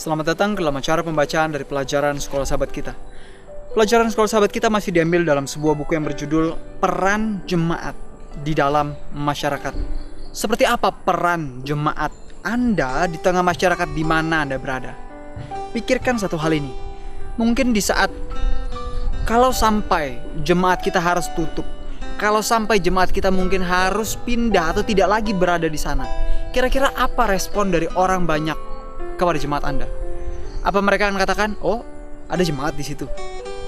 Selamat datang ke dalam acara pembacaan dari pelajaran Sekolah Sahabat Kita. Pelajaran Sekolah Sahabat Kita masih diambil dalam sebuah buku yang berjudul Peran Jemaat di dalam Masyarakat. Seperti apa peran jemaat Anda di tengah masyarakat di mana Anda berada? Pikirkan satu hal ini. Mungkin di saat kalau sampai jemaat kita harus tutup, kalau sampai jemaat kita mungkin harus pindah atau tidak lagi berada di sana, kira-kira apa respon dari orang banyak kepada jemaat Anda? Apa mereka akan katakan, "Oh, ada jemaat di situ"?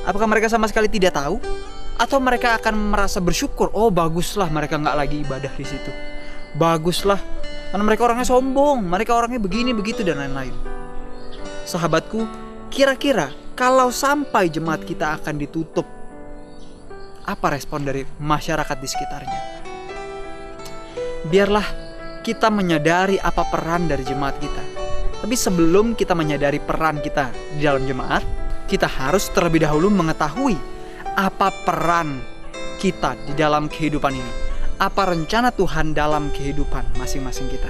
Apakah mereka sama sekali tidak tahu? Atau mereka akan merasa bersyukur, "Oh, baguslah mereka nggak lagi ibadah di situ. Baguslah, karena mereka orangnya sombong, mereka orangnya begini begitu dan lain-lain." Sahabatku, kira-kira kalau sampai jemaat kita akan ditutup, apa respon dari masyarakat di sekitarnya? Biarlah kita menyadari apa peran dari jemaat kita. Tapi sebelum kita menyadari peran kita di dalam jemaat, kita harus terlebih dahulu mengetahui apa peran kita di dalam kehidupan ini. Apa rencana Tuhan dalam kehidupan masing-masing kita.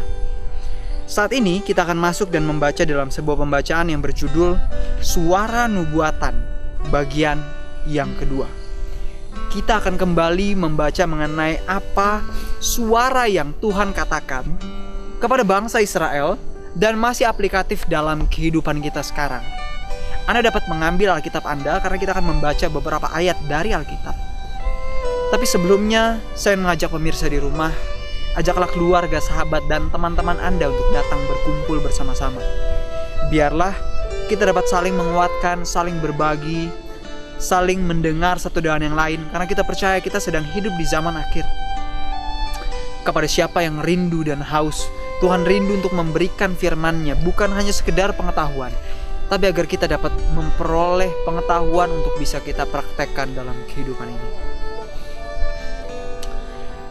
Saat ini kita akan masuk dan membaca dalam sebuah pembacaan yang berjudul Suara Nubuatan bagian yang kedua. Kita akan kembali membaca mengenai apa suara yang Tuhan katakan kepada bangsa Israel dan masih aplikatif dalam kehidupan kita sekarang. Anda dapat mengambil Alkitab Anda karena kita akan membaca beberapa ayat dari Alkitab. Tapi sebelumnya, saya mengajak pemirsa di rumah, ajaklah keluarga, sahabat, dan teman-teman Anda untuk datang berkumpul bersama-sama. Biarlah kita dapat saling menguatkan, saling berbagi, saling mendengar satu dengan yang lain, karena kita percaya kita sedang hidup di zaman akhir. Kepada siapa yang rindu dan haus, Tuhan rindu untuk memberikan firman-Nya, bukan hanya sekedar pengetahuan, tapi agar kita dapat memperoleh pengetahuan untuk bisa kita praktekkan dalam kehidupan ini.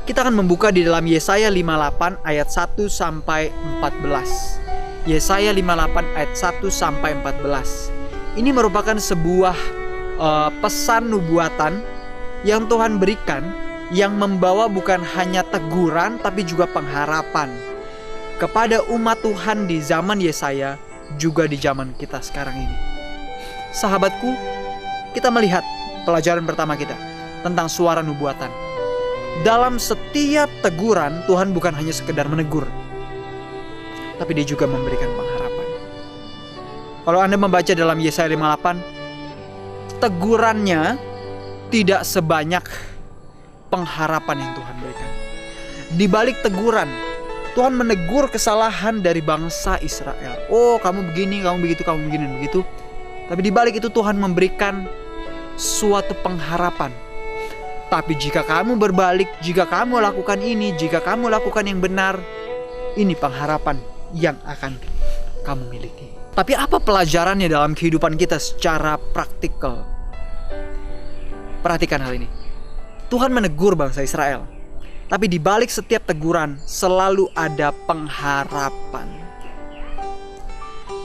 Kita akan membuka di dalam Yesaya 58 ayat 1 sampai 14. Yesaya 58 ayat 1 sampai 14. Ini merupakan sebuah pesan nubuatan yang Tuhan berikan, yang membawa bukan hanya teguran tapi juga pengharapan kepada umat Tuhan di zaman Yesaya, juga di zaman kita sekarang ini. Sahabatku, kita melihat pelajaran pertama kita tentang suara nubuatan. Dalam setiap teguran, Tuhan bukan hanya sekedar menegur, tapi Dia juga memberikan pengharapan. Kalau Anda membaca dalam Yesaya 58, tegurannya tidak sebanyak pengharapan yang Tuhan berikan. Di balik teguran, Tuhan menegur kesalahan dari bangsa Israel. Oh, kamu begini, kamu begitu, kamu begini, begitu. Tapi di balik itu Tuhan memberikan suatu pengharapan. Tapi jika kamu berbalik, jika kamu lakukan ini, jika kamu lakukan yang benar, ini pengharapan yang akan kamu miliki. Tapi apa pelajarannya dalam kehidupan kita secara praktikal? Perhatikan hal ini. Tuhan menegur bangsa Israel. Tapi di balik setiap teguran selalu ada pengharapan.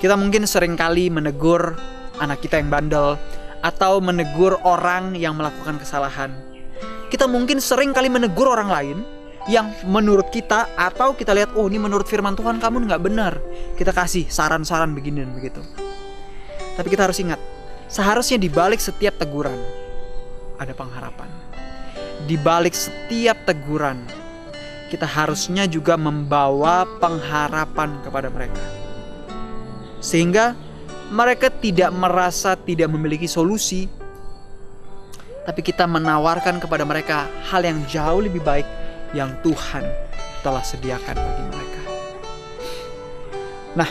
Kita mungkin seringkali menegur anak kita yang bandel, atau menegur orang yang melakukan kesalahan. Kita mungkin seringkali menegur orang lain yang menurut kita, atau kita lihat, oh ini menurut firman Tuhan kamu nggak benar. Kita kasih saran-saran begini dan begitu. Tapi kita harus ingat, seharusnya di balik setiap teguran ada pengharapan. Di balik setiap teguran, kita harusnya juga membawa pengharapan kepada mereka. Sehingga mereka tidak merasa tidak memiliki solusi, tapi kita menawarkan kepada mereka hal yang jauh lebih baik yang Tuhan telah sediakan bagi mereka. Nah,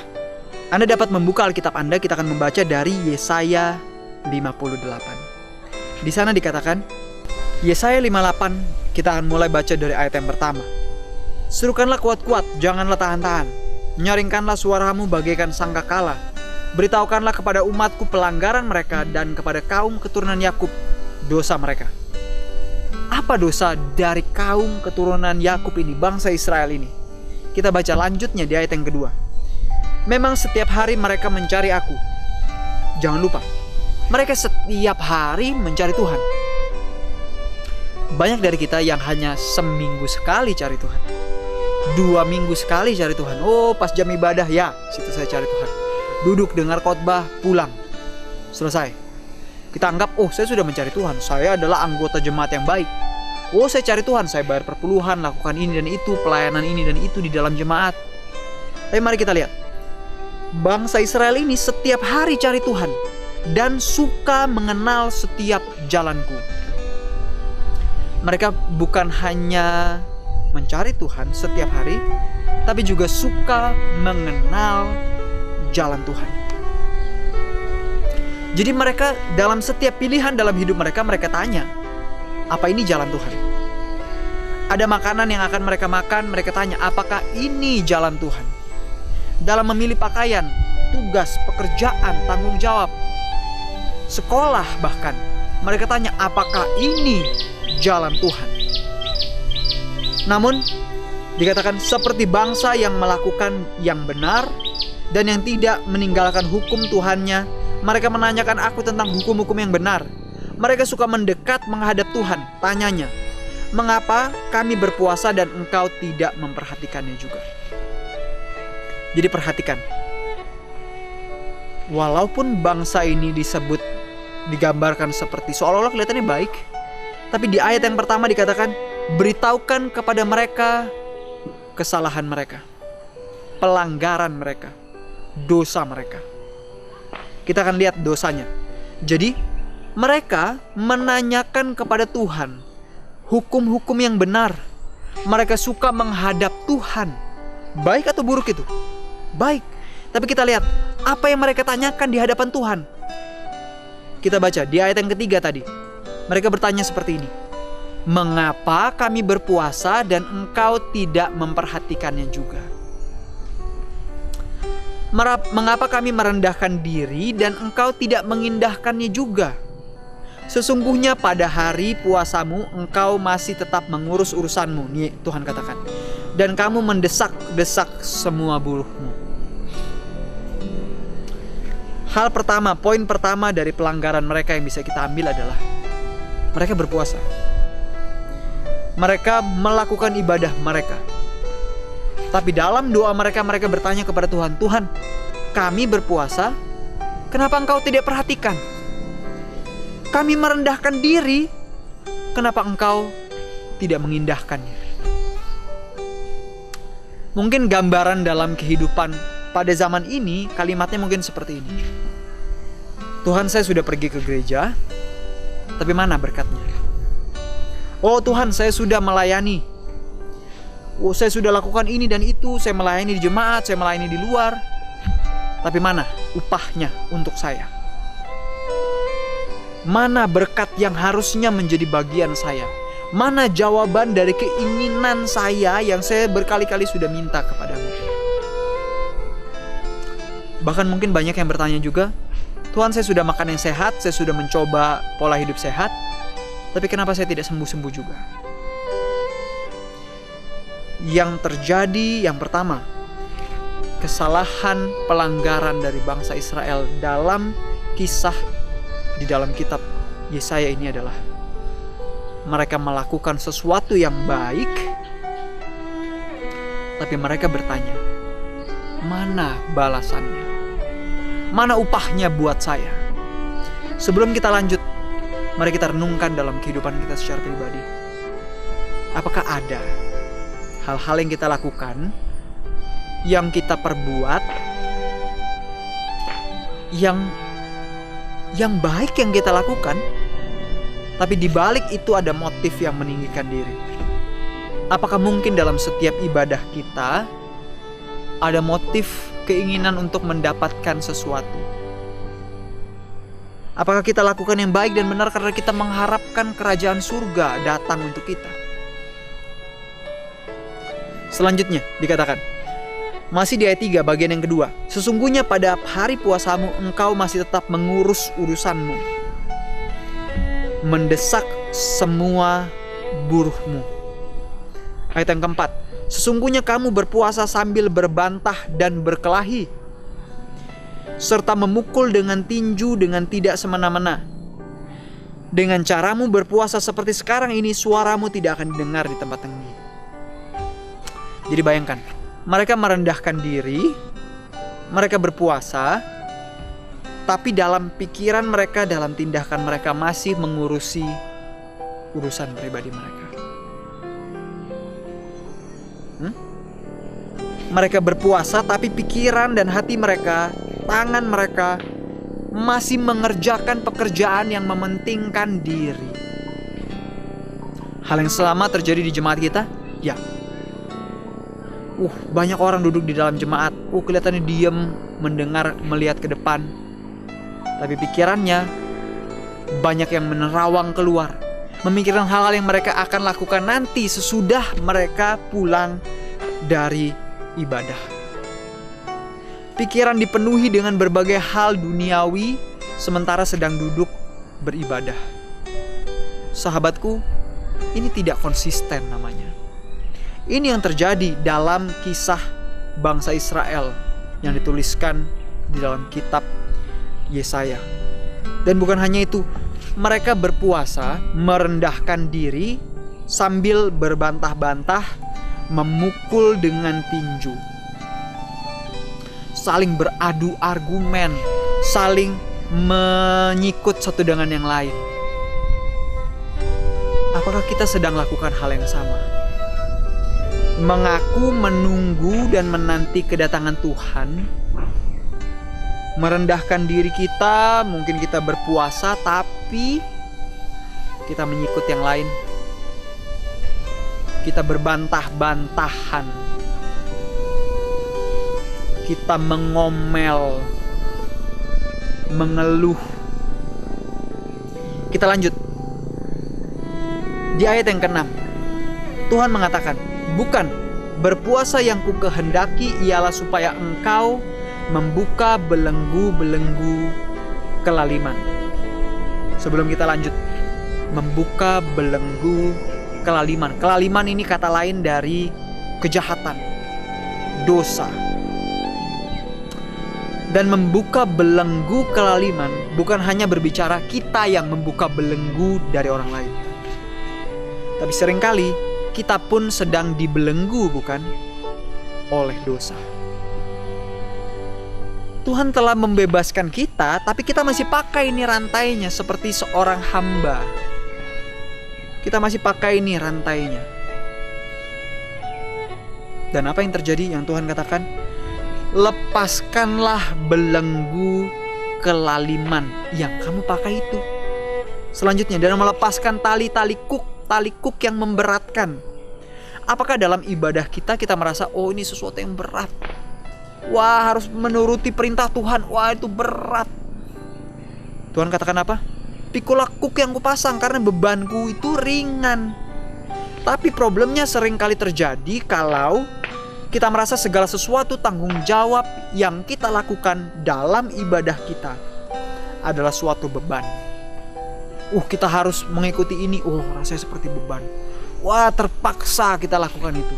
Anda dapat membuka Alkitab Anda, kita akan membaca dari Yesaya 58. Di sana dikatakan, Yesaya 58, kita akan mulai baca dari ayat yang pertama. Serukanlah kuat-kuat, janganlah tahan-tahan. Nyaringkanlah suaramu bagaikan sangkakala. Beritahukanlah kepada umatku pelanggaran mereka, dan kepada kaum keturunan Yakub dosa mereka. Apa dosa dari kaum keturunan Yakub ini, bangsa Israel ini? Kita baca lanjutnya di ayat yang kedua. Memang setiap hari mereka mencari aku. Jangan lupa, mereka setiap hari mencari Tuhan. Banyak dari kita yang hanya seminggu sekali cari Tuhan, 2 minggu sekali cari Tuhan. Oh, pas jam ibadah ya, situ saya cari Tuhan. duduk dengar khotbah, pulang. Selesai. Kita anggap, oh saya sudah mencari Tuhan, saya adalah anggota jemaat yang baik. Oh saya cari Tuhan, saya bayar perpuluhan, lakukan ini dan itu, pelayanan ini dan itu di dalam jemaat. Tapi mari kita lihat, bangsa Israel ini setiap hari cari Tuhan dan suka mengenal setiap jalanku. Mereka bukan hanya mencari Tuhan setiap hari, tapi juga suka mengenal jalan Tuhan. Jadi mereka dalam setiap pilihan dalam hidup mereka, mereka tanya, apa ini jalan Tuhan? Ada makanan yang akan mereka makan, mereka tanya, apakah ini jalan Tuhan? Dalam memilih pakaian, tugas, pekerjaan, tanggung jawab, sekolah bahkan, mereka tanya, apakah ini jalan Tuhan? Namun, dikatakan seperti bangsa yang melakukan yang benar dan yang tidak meninggalkan hukum Tuhannya, mereka menanyakan aku tentang hukum-hukum yang benar. Mereka suka mendekat menghadap Tuhan. Tanyanya, mengapa kami berpuasa dan engkau tidak memperhatikannya juga? Jadi perhatikan, walaupun bangsa ini digambarkan seperti seolah-olah kelihatannya baik, tapi di ayat yang pertama dikatakan, beritahukan kepada mereka kesalahan mereka, pelanggaran mereka, dosa mereka. Kita akan lihat dosanya. Jadi mereka menanyakan kepada Tuhan hukum-hukum yang benar. Mereka suka menghadap Tuhan. Baik atau buruk itu? Baik. Tapi kita lihat apa yang mereka tanyakan di hadapan Tuhan. Kita baca di ayat yang ketiga tadi. Mereka bertanya seperti ini, mengapa kami berpuasa dan engkau tidak memperhatikannya juga? Mengapa kami merendahkan diri dan engkau tidak mengindahkannya juga? Sesungguhnya pada hari puasamu engkau masih tetap mengurus urusanmu, nih Tuhan katakan, dan kamu mendesak-desak semua buruhmu. Hal pertama, poin pertama dari pelanggaran mereka yang bisa kita ambil adalah mereka berpuasa. Mereka melakukan ibadah mereka. Tapi dalam doa mereka bertanya kepada Tuhan, Tuhan, kami berpuasa, kenapa engkau tidak perhatikan? Kami merendahkan diri, kenapa engkau tidak mengindahkannya? Mungkin gambaran dalam kehidupan pada zaman ini, kalimatnya mungkin seperti ini. Tuhan, saya sudah pergi ke gereja, tapi mana berkatnya? Oh Tuhan, saya sudah melayani. Oh, saya sudah lakukan ini dan itu, saya melayani di jemaat, saya melayani di luar. Tapi mana upahnya untuk saya? Mana berkat yang harusnya menjadi bagian saya? Mana jawaban dari keinginan saya yang saya berkali-kali sudah minta kepadamu? Bahkan mungkin banyak yang bertanya juga, Tuhan, saya sudah makan yang sehat, saya sudah mencoba pola hidup sehat, tapi kenapa saya tidak sembuh-sembuh juga? Yang terjadi yang pertama, kesalahan pelanggaran dari bangsa Israel dalam kisah di dalam kitab Yesaya ini adalah mereka melakukan sesuatu yang baik, tapi mereka bertanya, mana balasannya? Mana upahnya buat saya? Sebelum kita lanjut, mari kita renungkan dalam kehidupan kita secara pribadi. Apakah ada hal-hal yang kita lakukan, yang kita perbuat, yang baik yang kita lakukan, tapi di balik itu ada motif yang meninggikan diri? Apakah mungkin dalam setiap ibadah kita ada motif keinginan untuk mendapatkan sesuatu? Apakah kita lakukan yang baik dan benar karena kita mengharapkan kerajaan surga datang untuk kita? Selanjutnya dikatakan, masih di ayat 3 bagian yang kedua, sesungguhnya pada hari puasamu engkau masih tetap mengurus urusanmu, mendesak semua buruhmu. Ayat yang keempat, sesungguhnya kamu berpuasa sambil berbantah dan berkelahi, serta memukul dengan tinju dengan tidak semena-mena. Dengan caramu berpuasa seperti sekarang ini, suaramu tidak akan didengar di tempat tinggi. Jadi bayangkan, mereka merendahkan diri, mereka berpuasa, tapi dalam pikiran mereka, dalam tindakan mereka masih mengurusi urusan pribadi mereka. Mereka berpuasa tapi pikiran dan hati mereka, tangan mereka masih mengerjakan pekerjaan yang mementingkan diri. Hal yang sama terjadi di jemaat kita? Ya. Banyak orang duduk di dalam jemaat. Kelihatannya diam, mendengar, melihat ke depan. Tapi pikirannya banyak yang menerawang keluar, memikirkan hal-hal yang mereka akan lakukan nanti sesudah mereka pulang dari ibadah. Pikiran dipenuhi dengan berbagai hal duniawi sementara sedang duduk beribadah. Sahabatku, ini tidak konsisten namanya. Ini yang terjadi dalam kisah bangsa Israel yang dituliskan di dalam kitab Yesaya. Dan bukan hanya itu, mereka berpuasa, merendahkan diri sambil berbantah-bantah, memukul dengan tinju, saling beradu argumen, saling menyikut satu dengan yang lain. Apakah kita sedang lakukan hal yang sama? Mengaku menunggu dan menanti kedatangan Tuhan, merendahkan diri kita, mungkin kita berpuasa tapi kita menyikut yang lain. Kita berbantah-bantahan, kita mengomel, mengeluh. Kita lanjut. Di ayat yang ke-6, Tuhan mengatakan, "Bukan, berpuasa yang kukehendaki ialah supaya engkau membuka belenggu-belenggu kelaliman." Sebelum kita lanjut, membuka belenggu kelaliman. Kelaliman ini kata lain dari kejahatan, dosa. Dan membuka belenggu kelaliman bukan hanya berbicara kita yang membuka belenggu dari orang lain. Tapi seringkali kita pun sedang dibelenggu, bukan? Oleh dosa. Tuhan telah membebaskan kita, tapi kita masih pakai ini rantainya seperti seorang hamba. Kita masih pakai ini rantainya. Dan apa yang terjadi yang Tuhan katakan? Lepaskanlah belenggu kelaliman yang kamu pakai itu. Selanjutnya, dan melepaskan tali-tali kuk yang memberatkan. Apakah dalam ibadah kita merasa, ini sesuatu yang berat. Wah, harus menuruti perintah Tuhan. Wah, itu berat. Tuhan katakan apa? Pikulah kuk yang kupasang karena bebanku itu ringan. Tapi problemnya sering kali terjadi kalau kita merasa segala sesuatu tanggung jawab yang kita lakukan dalam ibadah kita adalah suatu beban. Kita harus mengikuti ini. Rasanya seperti beban. Wah, terpaksa kita lakukan itu.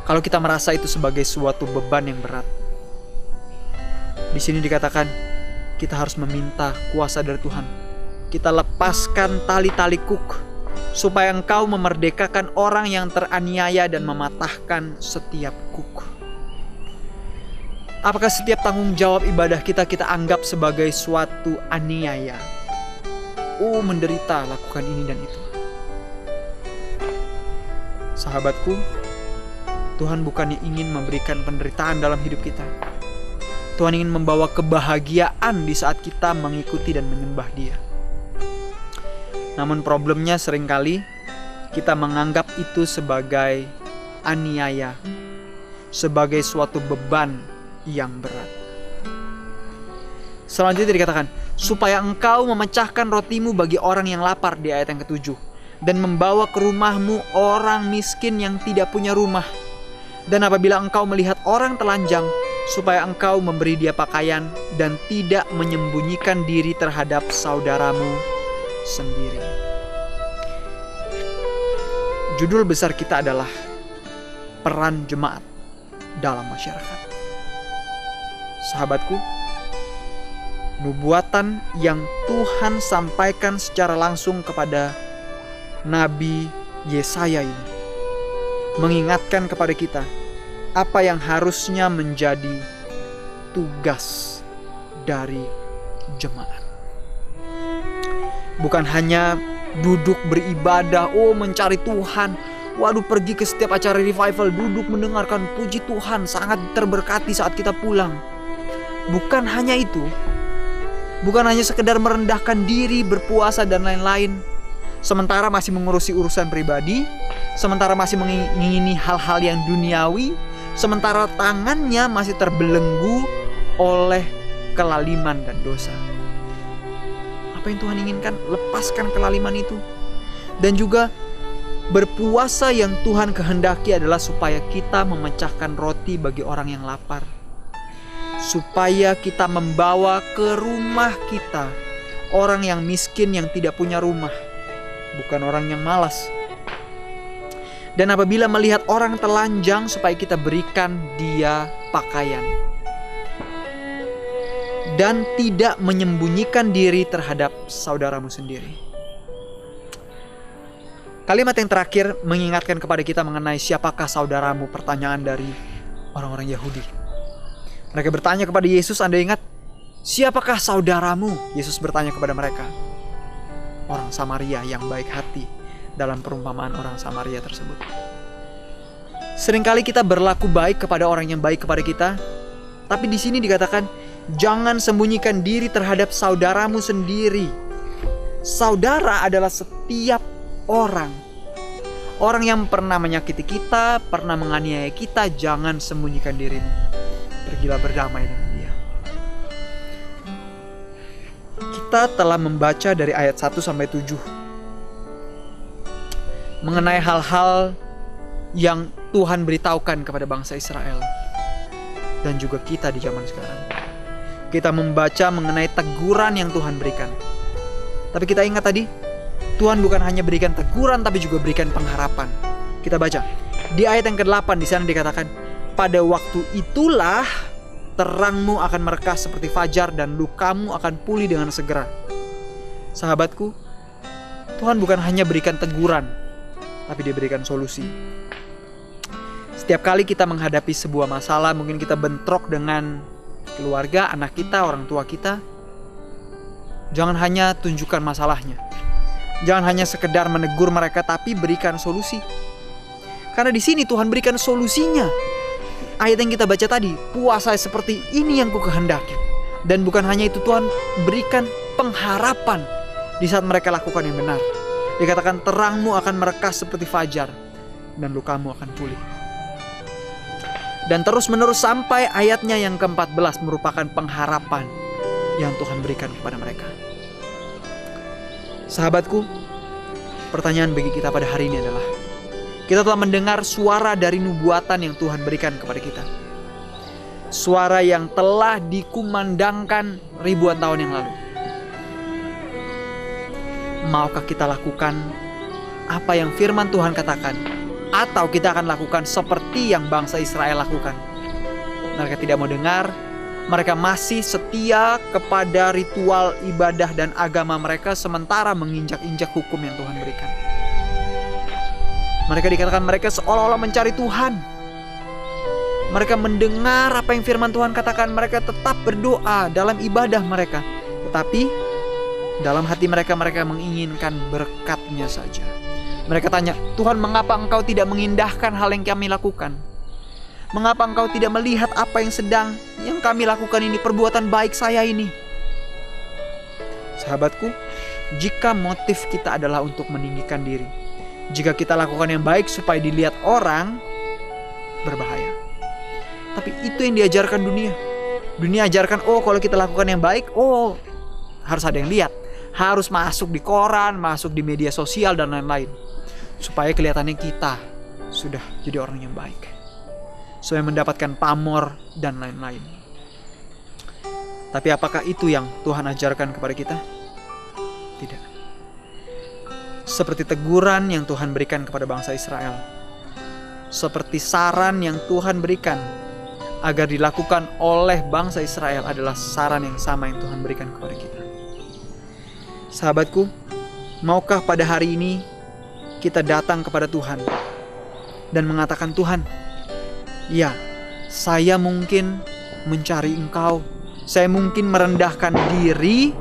Kalau kita merasa itu sebagai suatu beban yang berat, di sini dikatakan kita harus meminta kuasa dari Tuhan. Kita lepaskan tali-tali kuk supaya engkau memerdekakan orang yang teraniaya dan mematahkan setiap kuk. Apakah setiap tanggung jawab ibadah kita anggap sebagai suatu aniaya? Menderita, lakukan ini dan itu. Sahabatku, Tuhan bukannya ingin memberikan penderitaan dalam hidup kita. Tuhan ingin membawa kebahagiaan di saat kita mengikuti dan menyembah Dia. Namun problemnya seringkali kita menganggap itu sebagai aniaya, sebagai suatu beban yang berat. Selanjutnya dikatakan, supaya engkau memecahkan rotimu bagi orang yang lapar di ayat yang ke-7, dan membawa ke rumahmu orang miskin yang tidak punya rumah. Dan apabila engkau melihat orang telanjang, supaya engkau memberi dia pakaian dan tidak menyembunyikan diri terhadap saudaramu sendiri. Judul besar kita adalah peran jemaat dalam masyarakat. Sahabatku, nubuatan yang Tuhan sampaikan secara langsung kepada Nabi Yesaya ini mengingatkan kepada kita apa yang harusnya menjadi tugas dari jemaat. Bukan hanya duduk beribadah, mencari Tuhan. Waduh, pergi ke setiap acara revival, duduk mendengarkan puji Tuhan, sangat terberkati saat kita pulang. Bukan hanya itu. Bukan hanya sekedar merendahkan diri, berpuasa dan lain-lain, sementara masih mengurusi urusan pribadi, sementara masih mengingini hal-hal yang duniawi, sementara tangannya masih terbelenggu oleh kelaliman dan dosa. Apa yang Tuhan inginkan? Lepaskan kelaliman itu. Dan juga berpuasa yang Tuhan kehendaki adalah supaya kita memecahkan roti bagi orang yang lapar, supaya kita membawa ke rumah kita orang yang miskin yang tidak punya rumah, bukan orang yang malas. Dan apabila melihat orang telanjang, supaya kita berikan dia pakaian. Dan tidak menyembunyikan diri terhadap saudaramu sendiri. Kalimat yang terakhir mengingatkan kepada kita mengenai siapakah saudaramu, pertanyaan dari orang-orang Yahudi. Mereka bertanya kepada Yesus, Anda ingat, siapakah saudaramu? Yesus bertanya kepada mereka, orang Samaria yang baik hati, dalam perumpamaan orang Samaria tersebut. Seringkali kita berlaku baik kepada orang yang baik kepada kita, tapi di sini dikatakan, jangan sembunyikan diri terhadap saudaramu sendiri. Saudara adalah setiap orang yang pernah menyakiti kita, pernah menganiaya kita. Jangan sembunyikan dirimu. Pergilah berdamai dengan dia. Kita telah membaca dari ayat 1 sampai 7 mengenai hal-hal yang Tuhan beritahukan kepada bangsa Israel dan juga kita di zaman sekarang. Kita membaca mengenai teguran yang Tuhan berikan. Tapi kita ingat tadi, Tuhan bukan hanya berikan teguran, tapi juga berikan pengharapan. Kita baca di ayat yang ke-8, di sana dikatakan, pada waktu itulah terangmu akan merekah seperti fajar dan lukamu akan pulih dengan segera. Sahabatku, Tuhan bukan hanya berikan teguran, tapi dia berikan solusi. Setiap kali kita menghadapi sebuah masalah, mungkin kita bentrok dengan keluarga, anak kita, orang tua kita, jangan hanya tunjukkan masalahnya. Jangan hanya sekedar menegur mereka, tapi berikan solusi. Karena di sini Tuhan berikan solusinya. Ayat yang kita baca tadi, puasa seperti ini yang kukehendaki. Dan bukan hanya itu, Tuhan berikan pengharapan di saat mereka lakukan yang benar. Dikatakan terangmu akan merekah seperti fajar dan lukamu akan pulih. Dan terus menerus sampai ayatnya yang ke-14 merupakan pengharapan yang Tuhan berikan kepada mereka. Sahabatku, pertanyaan bagi kita pada hari ini adalah, kita telah mendengar suara dari nubuatan yang Tuhan berikan kepada kita. Suara yang telah dikumandangkan ribuan tahun yang lalu. Maukah kita lakukan apa yang firman Tuhan katakan? Atau kita akan lakukan seperti yang bangsa Israel lakukan? Mereka tidak mau dengar. Mereka masih setia kepada ritual ibadah dan agama mereka, sementara menginjak-injak hukum yang Tuhan berikan. Mereka dikatakan mereka seolah-olah mencari Tuhan. Mereka mendengar apa yang firman Tuhan katakan. Mereka tetap berdoa dalam ibadah mereka. Tetapi dalam hati mereka, mereka menginginkan berkat-Nya saja. Mereka tanya, Tuhan, mengapa Engkau tidak mengindahkan hal yang kami lakukan? Mengapa Engkau tidak melihat apa yang kami lakukan ini, perbuatan baik saya ini? Sahabatku, jika motif kita adalah untuk meninggikan diri, jika kita lakukan yang baik supaya dilihat orang, berbahaya. Tapi itu yang diajarkan dunia. Dunia ajarkan, kalau kita lakukan yang baik, harus ada yang lihat. Harus masuk di koran, masuk di media sosial dan lain-lain. Supaya kelihatannya kita sudah jadi orang yang baik, supaya mendapatkan pamor dan lain-lain. Tapi apakah itu yang Tuhan ajarkan kepada kita? Tidak. Seperti teguran yang Tuhan berikan kepada bangsa Israel, seperti saran yang Tuhan berikan agar dilakukan oleh bangsa Israel, adalah saran yang sama yang Tuhan berikan kepada kita. Sahabatku, maukah pada hari ini kita datang kepada Tuhan dan mengatakan, Tuhan, ya, saya mungkin mencari Engkau, Saya mungkin merendahkan diri,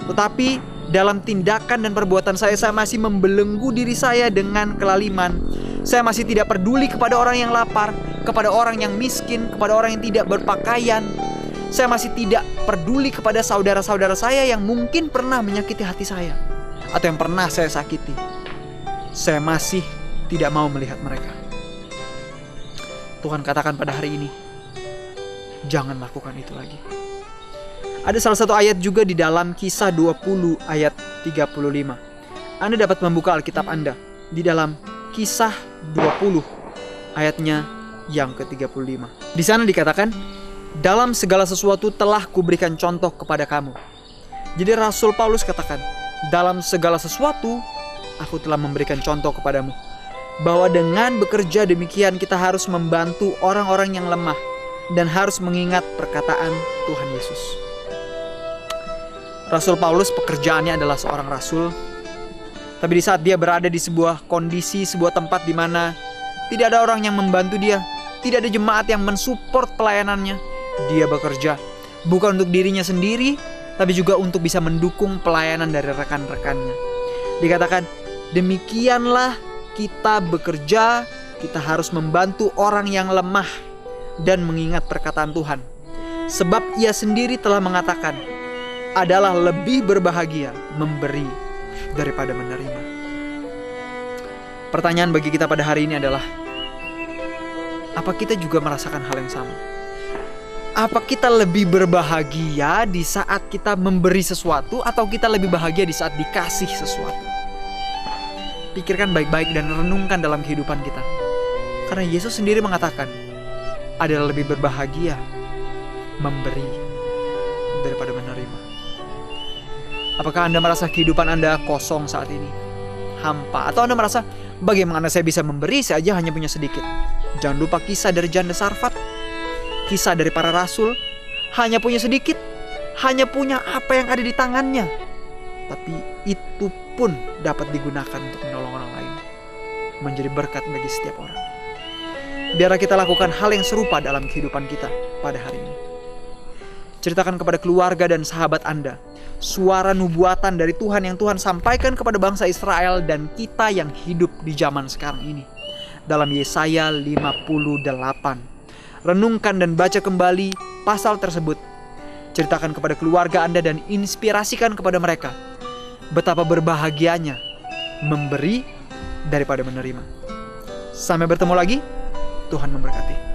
tetapi dalam tindakan dan perbuatan saya masih membelenggu diri saya dengan kelaliman. Saya masih tidak peduli kepada orang yang lapar, kepada orang yang miskin, kepada orang yang tidak berpakaian. Saya masih tidak peduli kepada saudara-saudara saya yang mungkin pernah menyakiti hati saya, atau yang pernah saya sakiti. Saya masih tidak mau melihat mereka. Tuhan katakan pada hari ini, jangan lakukan itu lagi. Ada salah satu ayat juga di dalam Kisah 20 ayat 35. Anda dapat membuka Alkitab Anda di dalam Kisah 20 ayatnya yang ke-35. Di sana dikatakan, dalam segala sesuatu telah kuberikan contoh kepada kamu. Jadi Rasul Paulus katakan, dalam segala sesuatu aku telah memberikan contoh kepadamu, bahwa dengan bekerja demikian kita harus membantu orang-orang yang lemah dan harus mengingat perkataan Tuhan Yesus. Rasul Paulus pekerjaannya adalah seorang rasul, tapi di saat dia berada di sebuah kondisi, sebuah tempat di mana tidak ada orang yang membantu dia, tidak ada jemaat yang mensupport pelayanannya, dia bekerja bukan untuk dirinya sendiri, tapi juga untuk bisa mendukung pelayanan dari rekan-rekannya. Dikatakan, demikianlah kita bekerja, kita harus membantu orang yang lemah dan mengingat perkataan Tuhan. Sebab ia sendiri telah mengatakan, adalah lebih berbahagia memberi daripada menerima. Pertanyaan bagi kita pada hari ini adalah, apa kita juga merasakan hal yang sama? Apa kita lebih berbahagia di saat kita memberi sesuatu, atau kita lebih bahagia di saat dikasih sesuatu? Pikirkan baik-baik dan renungkan dalam kehidupan kita. Karena Yesus sendiri mengatakan, adalah lebih berbahagia memberi daripada menerima. Apakah Anda merasa kehidupan Anda kosong saat ini? Hampa? Atau Anda merasa, bagaimana saya bisa memberi, saya aja hanya punya sedikit? Jangan lupa kisah dari Janda Sarfat, kisah dari para rasul, hanya punya sedikit, hanya punya apa yang ada di tangannya. Tapi itu pun dapat digunakan untuk menolong orang lain, menjadi berkat bagi setiap orang. Biarlah kita lakukan hal yang serupa dalam kehidupan kita pada hari ini. Ceritakan kepada keluarga dan sahabat Anda suara nubuatan dari Tuhan yang Tuhan sampaikan kepada bangsa Israel dan kita yang hidup di zaman sekarang ini. Dalam Yesaya 58. Renungkan dan baca kembali pasal tersebut. Ceritakan kepada keluarga Anda dan inspirasikan kepada mereka betapa berbahagianya memberi daripada menerima. Sampai bertemu lagi. Tuhan memberkati.